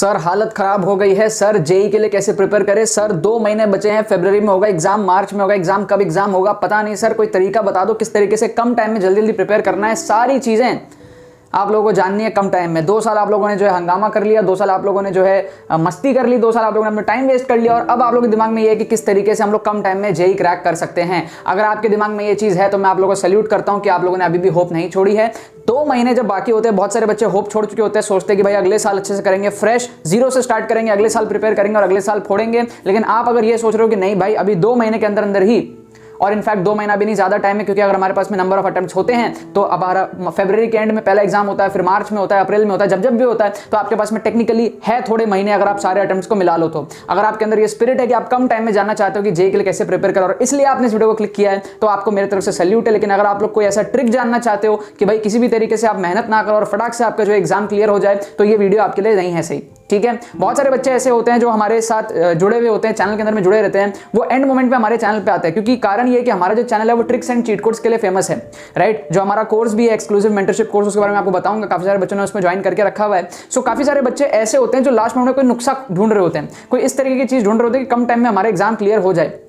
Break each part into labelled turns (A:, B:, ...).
A: Sir हालत खराब हो गई है सर, जेई के लिए कैसे प्रिपेयर करें सर? 2 महीने बचे हैं, फरवरी में होगा एग्जाम, मार्च में होगा एग्जाम, कब एग्जाम होगा पता नहीं सर, कोई तरीका बता दो किस तरीके से कम टाइम में जल्दी जल्दी प्रिपेयर करना है। सारी चीजें आप लोगों को जाननी है कम टाइम में। 2 साल आप लोगों ने जो है हंगामा कर लिया, 2 साल आप लोगों ने जो है मस्ती कर ली, 2 साल आप लोगों ने अपना टाइम वेस्ट कर लिया, और अब आप लोगों के दिमाग में ये है कि किस तरीके से हम लोग कम टाइम में जेई क्रैक कर सकते हैं। अगर आपके दिमाग में ये चीज़ है तो मैं आप लोगों को सैल्यूट करता हूं कि आप लोगों ने अभी भी होप नहीं छोड़ी है। 2 महीने जब बाकी होते हैं, बहुत सारे बच्चे होप छोड़ चुके होते हैं, सोचते हैं कि भाई अगले साल अच्छे से करेंगे, फ्रेश जीरो से स्टार्ट करेंगे, अगले साल प्रिपेयर करेंगे और अगले साल फोड़ेंगे। लेकिन आप अगर ये सोच रहे हो कि नहीं भाई अभी 2 महीने के अंदर अंदर ही, और इनफैक्ट 2 महीना भी नहीं, ज्यादा टाइम है, क्योंकि अगर हमारे पास में नंबर ऑफ अटेम्प्ट्स होते हैं तो अब फरवरी के एंड में पहला एग्जाम होता है, फिर मार्च में होता है, अप्रैल में होता है, जब भी होता है, तो आपके पास में टेक्निकली है थोड़े महीने अगर आप सारे अटेम्प्ट्स को मिला लो तो। अगर आपके अंदर ये स्पिरिट है कि आप कम टाइम में जानना चाहते हो कि जेई के लिए कैसे प्रिपेयर करो और इसलिए आपने इस वीडियो को क्लिक किया है, तो आपको मेरी तरफ से सैल्यूट है। लेकिन अगर आप लोग कोई ऐसा ट्रिक जानना चाहते हो कि भाई किसी भी तरीके से आप मेहनत ना करो और फटाक से आपका जो एग्जाम क्लियर हो जाए, तो ये वीडियो आपके लिए नहीं है सही, ठीक है। बहुत सारे बच्चे ऐसे होते हैं जो हमारे साथ जुड़े हुए होते हैं, चैनल के अंदर में जुड़े रहते हैं, वो एंड मोमेंट पे हमारे चैनल पे आते हैं, क्योंकि कारण ये है कि हमारा जो चैनल है वो ट्रिक्स एंड चीट कोड्स के लिए फेमस है, राइट। जो हमारा कोर्स भी है एक्सक्लूसिव मेंटरशिप कोर्स, उसके बारे में आपको बताऊंगा, काफी सारे बच्चों ने उसमें ज्वाइन करके रखा हुआ है। सो काफी सारे बच्चे ऐसे होते हैं जो लास्ट मोमेंट में कोई नुस्खा ढूंढ रहे होते हैं, कोई इस तरीके की चीज ढूंढ रहे होते हैं कि कम टाइम में हमारा एग्जाम क्लियर हो जाए।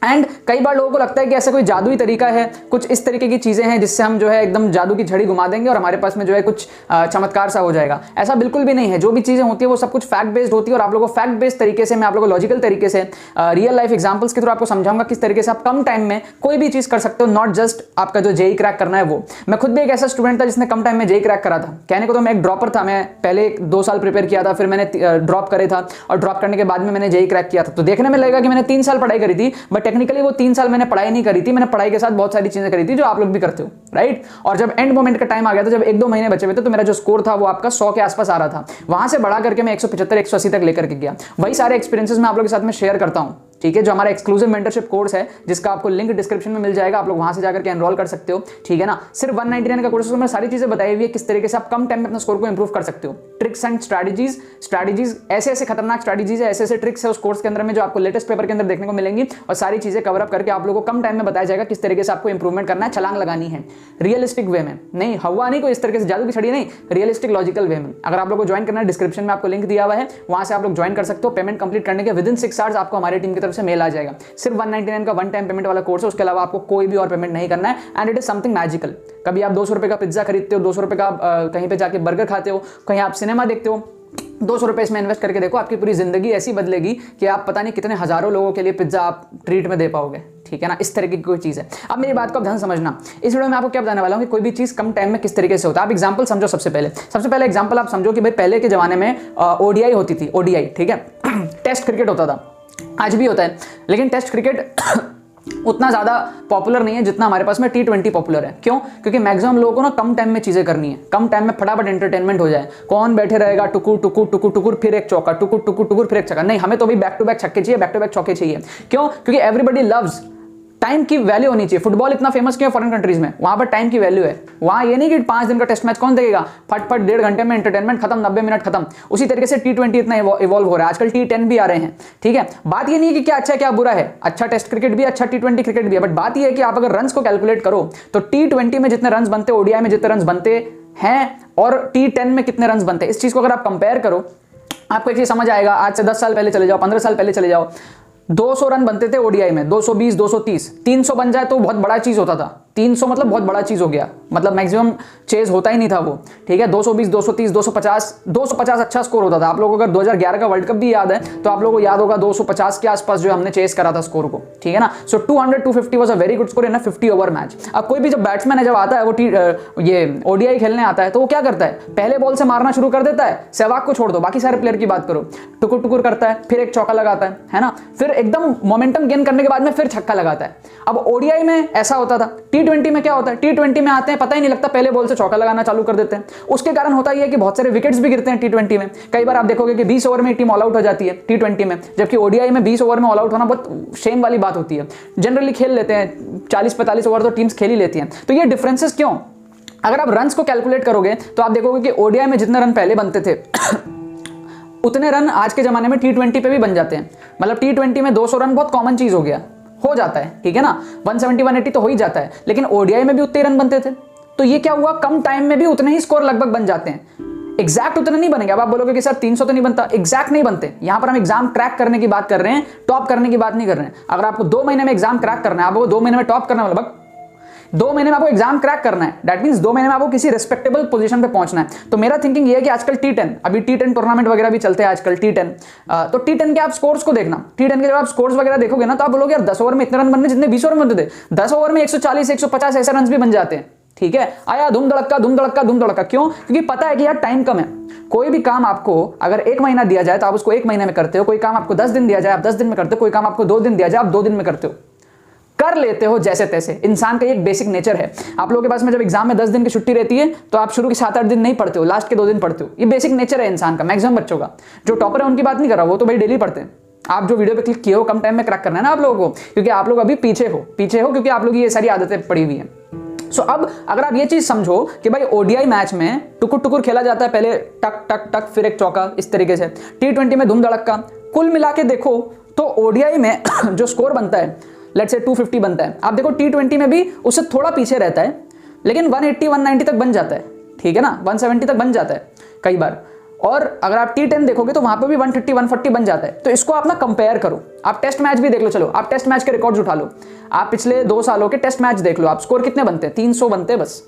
A: एंड कई बार लोगों को लगता है कि ऐसा कोई जादुई तरीका है, कुछ इस तरीके की चीजें हैं जिससे हम जो है एकदम जादू की झड़ी घुमा देंगे और हमारे पास में जो है कुछ चमत्कार सा हो जाएगा। ऐसा बिल्कुल भी नहीं है। जो भी चीजें होती है वो सब कुछ फैक्ट बेस्ड होती है, और आप लोगों को फैक्ट बेस्ड तरीके से, मैं आप लोगों को लॉजिकल तरीके से रियल लाइफ एग्जांपल्स के थ्रू आपको समझाऊंगा किस तरीके से आप कम टाइम में कोई भी चीज कर सकते हो, नॉट जस्ट आपका जो जेई क्रैक करना है वो। मैं खुद भी एक ऐसा स्टूडेंट था जिसने कम टाइम में जेई क्रैक करा था। कहने को तो मैं एक ड्रॉपर था, मैं पहले 2 साल प्रिपेयर किया था, फिर मैंने ड्रॉप करे था, और ड्रॉप करने के बाद में मैंने जेई क्रैक किया था। तो देखने में लगेगा कि मैंने 3 साल पढ़ाई करी थी, बट टेक्निकली वो 3 साल मैंने पढ़ाई नहीं करी थी, मैंने पढ़ाई के साथ बहुत सारी चीजें करी थी जो आप लोग भी करते हो, राइट। और जब एंड मोमेंट का टाइम आ गया था, जब 1-2 महीने बचे हुए थे, तो मेरा जो स्कोर था वो आपका 100 के आसपास आ रहा था। वहां से बढ़ा करके मैं 175-180 तक लेकर के गया। वही सारे एक्सपीरियंसेस मैं आप लोगों के साथ में शेयर करता हूं, ठीक है। जो हमारा एक्सक्लूसिव मेंटरशिप कोर्स है, जिसका आपको लिंक डिस्क्रिप्शन में मिल जाएगा, आप लोग वहां से जाकर के एनरोल कर सकते हो, ठीक है ना। सिर्फ 199 का कोर्स है, उसमें सारी चीजें बताई हुई है किस तरीके से आप कम टाइम में अपना स्कोर को इंप्रूव कर सकते हो। ट्रिक्स एंड स्ट्रैटेजीज ऐसे खतरनाक स्ट्रैटेजीज है, ऐसे ट्रिक्स है उस कोर्स के अंदर में जो आपको लेटेस्ट पेपर के अंदर देखने को मिलेंगी, और सारी चीजें कवर अप करके आप लोगों को कम टाइम में बताया जाएगा किस तरीके से आपको इंप्रूवमेंट करना है, छलांग लगानी है रियलिस्टिक वे में, नहीं हवा नहीं, कोई इस तरीके से जादू की छड़ी नहीं, रियलिस्टिक लॉजिकल वे में। अगर आप लोगों को ज्वाइन करना है, डिस्क्रिप्शन में आपको लिंक दिया हुआ है, वहां से आप लोग ज्वाइन कर सकते हो। पेमेंट कंप्लीट करने के विदिन 6 आवर्स आपको हमारी टीम की तरफ से मेल आ जाएगा। सिर्फ 199 का 1 टाइम पेमेंट वाला कोर्स है, उसके अलावा आपको कोई भी और पेमेंट नहीं करना है, and it is something magical. कभी आप 200 रुपए का पिज्जा खरीदते हो, 200 रुपए का कहीं पे जाके बर्गर खाते हो, कहीं आप सिनेमा देखते हो, 200 रुपए इसमें इन्वेस्ट करके देखो, आपकी पूरी जिंदगी ऐसी बदलेगी कि आप पता नहीं कितने हजारों लोगों के लिए पिज्जा आप ट्रीट में दे पाओगे, ठीक है ना। इस तरीके की कोई चीज है। अब मेरी बात को आप ध्यान समझना, इस वीडियो में आपको क्या बताने वाला हूं कि कोई भी चीज कम टाइम में किस तरीके से होता है। आप एग्जांपल समझो। सबसे पहले एग्जांपल आप समझो कि भाई पहले के जमाने में ओडीआई होती थी, ओडीआई, ठीक है। टेस्ट क्रिकेट होता था, आज भी होता है, लेकिन टेस्ट क्रिकेट उतना ज्यादा पॉपुलर नहीं है जितना हमारे पास में T20 पॉपुलर है। क्यों? क्योंकि मैक्सिमम लोगों को ना कम टाइम में चीजें करनी है, कम टाइम में फटाफट एंटरटेनमेंट हो जाए। कौन बैठे रहेगा टुकुर टुकुर टुकुर टुकुर फिर एक चौका, टुकुर टुकुर टुकुर फिर एक छक्का? नहीं, हमें तो भी बैक टू बैक छक्के चाहिए, बैक टू बैक चौके चाहिए। क्यों? क्योंकि एवरीबडी लव्स टाइम की वैल्यू होनी चाहिए। फुटबॉल इतना फेमस क्यों है फॉरेन कंट्रीज में? वहां पर टाइम की वैल्यू है। वहां ये नहीं कि 5 दिन का टेस्ट मैच कौन देखेगा, फटफट 1.5 घंटे में एंटरटेनमेंट खत्म, 90 मिनट खत्म। उसी तरीके से T20 इतना इवॉल्व हो रहा है, आजकल T10 भी आ रहे हैं, ठीक है। बात ये नहीं है कि क्या अच्छा क्या बुरा है, अच्छा टेस्ट क्रिकेट भी, अच्छा T20 क्रिकेट भी है, बट बात ये है कि आप अगर रन्स को कैलकुलेट करो तो T20 में जितने रन्स बनते, ओडीआई में जितने रन्स बनते हैं, और T10 में कितने रन्स बनते हैं, इस चीज को अगर आप कंपेयर करो, आपको एक चीज समझ आएगा। आज से 10 साल पहले चले जाओ, 15 साल पहले चले जाओ, 200 रन बनते थे ओडीआई में, 220, 230, 300 बन जाए तो बहुत बड़ा चीज होता था। 300 मतलब बहुत बड़ा चीज हो गया, मतलब मैक्सिमम चेज होता ही नहीं था वो, ठीक है। 220, 230, 250 अच्छा स्कोर होता था। आप लोगों को अगर 2011 का वर्ल्ड कप भी याद है तो आप लोगों को याद होगा 250 के आसपास जो हमने चेस करा था स्कोर को, ठीक है ना। सो 200-250 was a very good score in a 50 over match. अब कोई भी जब बैट्समैन है, जब आता है वो ये ओडीआई खेलने आता है, तो वो क्या करता है, पहले बॉल से मारना शुरू कर देता है। सहवाग को छोड़ दो, बाकी सारे प्लेयर की बात करो, टुकुर टुकुर करता है, फिर एक चौका लगाता है ना, फिर एकदम मोमेंटम गेन करने के बाद में फिर छक्का लगाता है। अब ओडीआई में ऐसा होता था। T20 में क्या होता है, T20 में आते हैं, पता ही नहीं लगता, पहले बॉल से चौका लगाना चालू कर देते हैं। उसके कारण होता यह है कि बहुत सारे विकेट्स भी गिरते हैं T20 में। कई बार आप देखोगे कि 20 ओवर में टीम ऑल आउट हो जाती है T20 में, जबकि ओडीआई में 20 ओवर में ऑल आउट होना बहुत शेम वाली बात होती है। जनरली खेल लेते हैं 40-45 ओवर तो टीम्स खेल ही लेती हैं। तो ये डिफरेंसेस क्यों? अगर आप रन्स को कैलकुलेट करोगे तो आप देखोगे कि ओडीआई में जितने रन पहले बनते थे उतने रन आज के जमाने में T20 पे भी बन जाते हैं। मतलब T20 में 200 रन बहुत कॉमन चीज हो जाता है, ठीक है ना। 170-180 तो हो ही जाता है, लेकिन ओडीआई में भी उतने रन बनते थे। तो ये क्या हुआ, कम टाइम में भी उतने ही स्कोर लगभग बन जाते हैं। एग्जैक्ट उतना नहीं बनेंगे। अब आप बोलोगे कि सर 300 तो नहीं बनता, एग्जैक्ट नहीं बनते। यहां पर हम एग्जाम क्रैक करने की बात कर रहे हैं, टॉप करने की बात नहीं कर रहे हैं। अगर आपको 2 महीने में एग्जाम क्रैक करना है, आपको 2 महीने में टॉप करना है, लगभग 2 महीने में आपको एग्जाम क्रैक करना है, दैट मींस 2 महीने में आपको किसी रिस्पेक्टेबल पोजीशन पे पहुंचना है। तो मेरा थिंकिंग ये है कि आजकल T10, अभी T10 टूर्नामेंट वगैरह भी चलते हैं आजकल T10, तो T10 के आप स्कोर्स को देखना। T10 के जब आप स्कोर्स वगैरह देखोगे ना, तो आप बोलोगे यार 10 ओवर में इतने रन बनने जितने 20 ओवर में बनते थे। 10 ओवर में 140 150 ऐसे रन भी बन जाते हैं। ठीक है, आया धूम धड़क्का धूम धड़क्का धूम धड़क्का। क्यों? क्योंकि पता है कि यार टाइम कम है। कोई भी काम आपको अगर 1 महीना दिया जाए तो आप उसको 1 महीने में करते हो, कोई काम आपको 10 दिन दिया जाए आप 10 दिन में करते हो, कोई काम आपको 2 दिन दिया जाए आप 2 दिन में करते हो, कर लेते हो जैसे तैसे। इंसान का एक बेसिक नेचर है। आप लोगों के पास में जब एग्जाम में 10 दिन की छुट्टी रहती है तो आप शुरू के 7-8 दिन नहीं पढ़ते हो, लास्ट के 2 दिन पढ़ते हो। ये बेसिक नेचर है इंसान का, मैक्सिमम बच्चों का। जो टॉपर है उनकी बात नहीं कर रहा, वो तो भाई डेली पढ़ते हैं। आप जो वीडियो पे क्लिक किए हो, कम टाइम में क्रैक करना है ना आप लोगों को, क्योंकि आप लोग अभी पीछे हो क्योंकि आप लोग ये सारी आदतें पड़ी हुई हैं। सो अब अगर आप ये चीज समझो कि भाई ओडीआई मैच में टुकुर टुकुर खेला जाता है, पहले टक टक टक फिर एक चौका, इस तरीके से। T20 में धूम धड़क्का। कुल मिला के देखो तो ओडीआई में जो स्कोर बनता है, लेट्स से 250 बनता है। आप देखो T20 में भी उससे थोड़ा पीछे रहता है, लेकिन 180 190 तक बन जाता है। ठीक है ना, 170 तक बन जाता है कई बार। और अगर आप T10 देखोगे तो वहां पे भी 130 140 बन जाता है। तो इसको आप ना कंपेयर करो, आप टेस्ट मैच भी देख लो। चलो आप टेस्ट मैच के रिकॉर्ड्स उठा लो, आप पिछले 2 सालों के टेस्ट मैच देख लो, आप स्कोर कितने बनते हैं? 300 बनते हैं बस।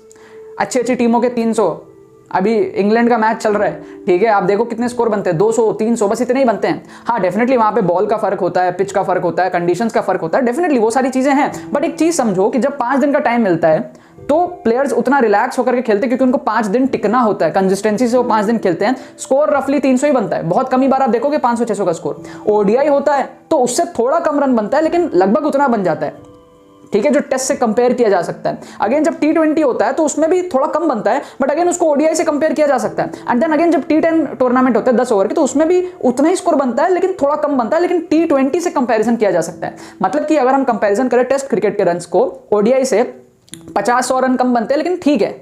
A: अच्छी अच्छी टीमों के 300। अभी इंग्लैंड का मैच चल रहा है, ठीक है, आप देखो कितने स्कोर बनते हैं, 200 300, बस इतने ही बनते हैं। हाँ डेफिनेटली वहां पे बॉल का फर्क होता है, पिच का फर्क होता है, कंडीशंस का फर्क होता है, डेफिनेटली वो सारी चीजें हैं। बट एक चीज समझो कि जब 5 दिन का टाइम मिलता है तो प्लेयर्स उतना रिलैक्स होकर के खेलते हैं, क्योंकि उनको 5 दिन टिकना होता है, कंसिस्टेंसी से वो 5 दिन खेलते हैं। स्कोर रफली 300 ही बनता है, बहुत कम ही बार आप देखोगे 500 600 का स्कोर। ओडीआई होता है तो उससे थोड़ा कम रन बनता है, लेकिन लगभग उतना बन जाता है। ठीक है, जो टेस्ट से कंपेयर किया जा सकता है। अगेन जब T20 होता है तो उसमें भी थोड़ा कम बनता है, बट अगेन उसको ओडीआई से कंपेयर किया जा सकता है। एंड देन अगेन जब T10 टूर्नामेंट होता है 10 ओवर की, तो उसमें भी उतना ही स्कोर बनता है, लेकिन थोड़ा कम बनता है, लेकिन T20 से कंपेरिजन किया जा सकता है। मतलब कि अगर हम कंपेरिजन करें टेस्ट क्रिकेट के रन को ओडीआई से, 50-100 रन कम बनते हैं, लेकिन ठीक है।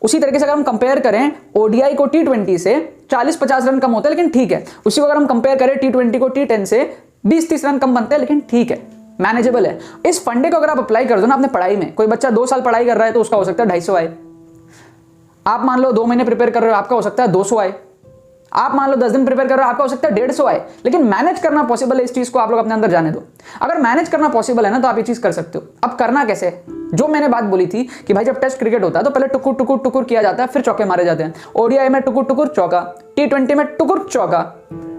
A: उसी तरीके से अगर हम कंपेयर करें ओडीआई को T20 से, 40-50 रन कम होते हैं, लेकिन ठीक है। उसी को अगर हम कंपेयर करें T20 को T10 से, 20-30 रन कम बनते हैं, लेकिन ठीक है, मैनेजेबल है। इस फंडे को अगर आप अप्लाई कर दो ना अपने पढ़ाई में, कोई बच्चा 2 साल पढ़ाई कर रहा है तो उसका हो सकता है 250 आए। आप मान लो 2 महीने प्रिपेयर कर रहे हो, आपका हो सकता है 200 आए। आप मान लो 10 दिन प्रिपेयर कर रहे हो, आपका हो सकता है 150 आए। लेकिन मैनेज करना पॉसिबल है, इस चीज को आप लोग अपने अंदर जाने दो। अगर मैनेज करना पॉसिबल है ना तो आप ये चीज कर सकते हो। अब करना कैसे? जो मैंने बात बोली थी कि भाई जब टेस्ट क्रिकेट होता है तो पहले टुकुर टुकुर टुकुर किया जाता है, फिर चौके मारे जाते हैं। ओडीआई में टुकुर टुकुर चौका, T20 में टुकुर चौका,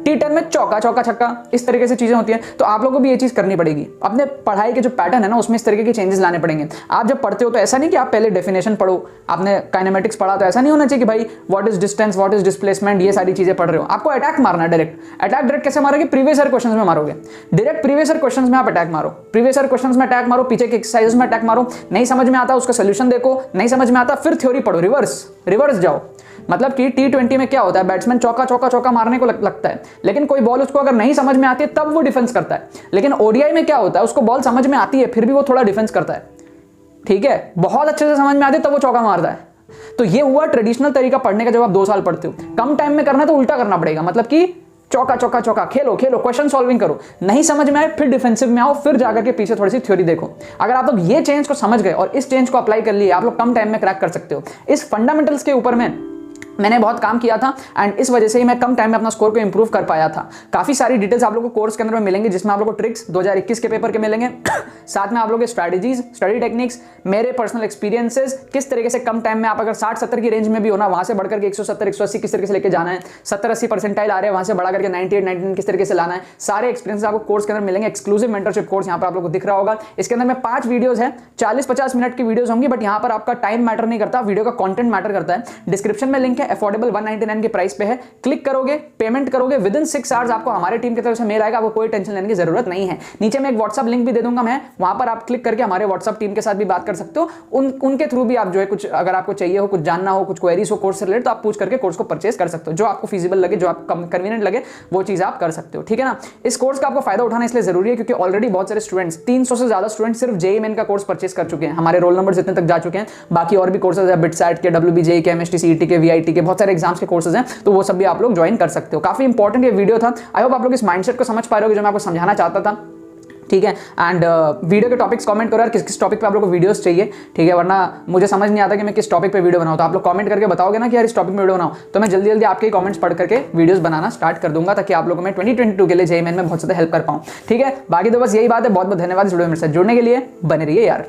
A: T10 में चौका चौका छक्का, इस तरीके से चीजें होती हैं। तो आप लोगों को भी ये चीज करनी पड़ेगी। अपने पढ़ाई के जो पैटर्न है ना उसमें इस तरीके के चेंजेस लाने पड़ेंगे। आप जब पढ़ते हो तो ऐसा नहीं कि आप पहले डेफिनेशन पढ़ो, आपने काइनेमेटिक्स पढ़ा तो ऐसा नहीं होना चाहिए कि भाई what is distance, what is displacement, ये सारी चीजें पढ़ रहे हो। आपको अटैक मारना है डायरेक्ट। अटैक डायरेक्ट कैसे मारोगे? प्रीवियस ईयर क्वेश्चंस में मारोगे, डायरेक्ट प्रीवियस ईयर क्वेश्चंस में आप अटैक मारो। प्रीवियस ईयर क्वेश्चंस में अटैक मारो, पीछे के एक्सरसाइजेस में अटैक मारो। नहीं समझ में आता उसका सोल्यूशन देखो, नहीं समझ में आता फिर थ्योरी पढ़ो, रिवर्स जाओ। मतलब कि T20 में क्या होता है, बैट्समैन चौका चौका चौका मारने को लगता है, लेकिन कोई बॉल उसको अगर नहीं समझ में आती है तब वो डिफेंस करता है। लेकिन ओडीआई में क्या होता है, उसको बॉल समझ में आती है फिर भी वो थोड़ा डिफेंस करता है। ठीक है, बहुत अच्छे से समझ में आती है तब वो चौका मारता है। तो ये हुआ ट्रेडिशनल तरीका पढ़ने का। जब आप 2 साल पढ़ते हो, कम टाइम में करना है तो उल्टा करना पड़ेगा। मतलब कि चौका चौका चौका खेलो, क्वेश्चन सॉल्विंग करो, नहीं समझ में आए फिर डिफेंसिव में आओ, फिर जाकर के पीछे थोड़ी सी थ्योरी देखो। अगर आप लोग ये चेंज को समझ गए और इस चेंज को अप्लाई कर लिए, आप लोग कम टाइम में क्रैक कर सकते हो। इस फंडामेंटल्स के ऊपर मैंने बहुत काम किया था एंड इस वजह से ही मैं कम टाइम में अपना स्कोर को इंप्रूव कर पाया था। काफी सारी डिटेल्स आप लोगों को कोर्स के अंदर में मिलेंगे, जिसमें आप लोगों को ट्रिक्स 2021 के पेपर के मिलेंगे, साथ में आप लोगों के स्ट्रैटेजीज, स्टडी टेक्निक्स, मेरे पर्सनल एक्सपीरियंसेस, किस तरीके से कम टाइम में आप अगर 60-70 की रेंज में भी हो ना, वहां से बढ़कर के 170-180 किस तरीके से लेके जाना है, 70-80 परसेंटाइल आ रहे हैं वहां से बढ़ा करके 98-99 किस तरीके से लाना है, सारे एक्सपीरियंस आपको कोर्स के अंदर मिलेंगे। एक्सक्लूसिव मेंटरशिप कोर्स यहाँ पर आप लोगों को दिख रहा होगा। इसके अंदर में 5 वीडियोज है, 40-50 मिनट की वीडियोज होंगी, बट यहाँ पर आपका टाइम मैटर नहीं करता, वीडियो का कंटेंट मैटर करता है। डिस्क्रिप्शन में लिंक है, अफोर्डेबल 199 की प्राइस पे है। क्लिक करोगे, पेमेंट करोगे, विद इन 6 आवर्स आपको हमारे टीम की तरफ से मेल आएगा। आपको कोई टेंशन लेने की जरूरत नहीं है। नीचे में एक व्हाट्सएप लिंक भी दे दूंगा मैं, वहां पर आप क्लिक करके हमारे व्हाट्सएप टीम के साथ भी बात कर सकते हो। उनके थ्रू भी आप जो है कुछ अगर आपको चाहिए हो, कुछ जानना हो, कुछ क्वेरीज हो कोर्स से रिलेटेड, तो आप पूछ करके कोर्स को परचेस कर सकते हो। जो आपको फीजिबल लगे, जो आपको कन्वीनियंट लगे, वो चीज आप कर सकते हो। ठीक है ना। इस कोर्स का आपको फायदा उठाना इसलिए जरूरी है क्योंकि ऑलरेडी बहुत सारे स्टूडेंट्स, 300 से ज्यादा स्टूडेंट सिर्फ जेईई मेन का कोर्स परचेस कर चुके हैं। हमारे रोल नंबर इतने तक जा चुके हैं। बाकी और भी कोर्सेज है, बिटसैट के, WBJEE के, MST CET के, VIT के, बहुत सारे एग्जाम्स के कोर्सेज हैं, तो वो सब भी आप लोग ज्वाइन कर सकते हो। काफी इंपॉर्टेंट ये वीडियो था। आई होप आप लोग इस माइंडसेट को समझ पा रहे हो जो मैं आपको समझाना चाहता था। ठीक है। एंड वीडियो के टॉपिक्स कमेंट करो यार, किस किस टॉपिक पे आप लोगों को वीडियोस चाहिए, ठीक है, वरना मुझे समझ नहीं आता कि मैं किस टॉपिक पे वीडियो बनाऊं। तो आप लोग कमेंट करके बताओगे ना कि यार इस टॉपिक में वीडियो बनाओ, तो मैं जल्दी जल्दी आपके कमेंट्स पढ़ करके वीडियोस बनाना स्टार्ट कर दूंगा, ताकि आप लोगों को मैं 2022 के लिए जेईई मेन में बहुत ज़्यादा हेल्प कर पाऊँ, ठीक है। बाकी तो बस यही बात है, बहुत बहुत धन्यवाद इस वीडियो में मेरे साथ जुड़ने के लिए, बने रहिए यार।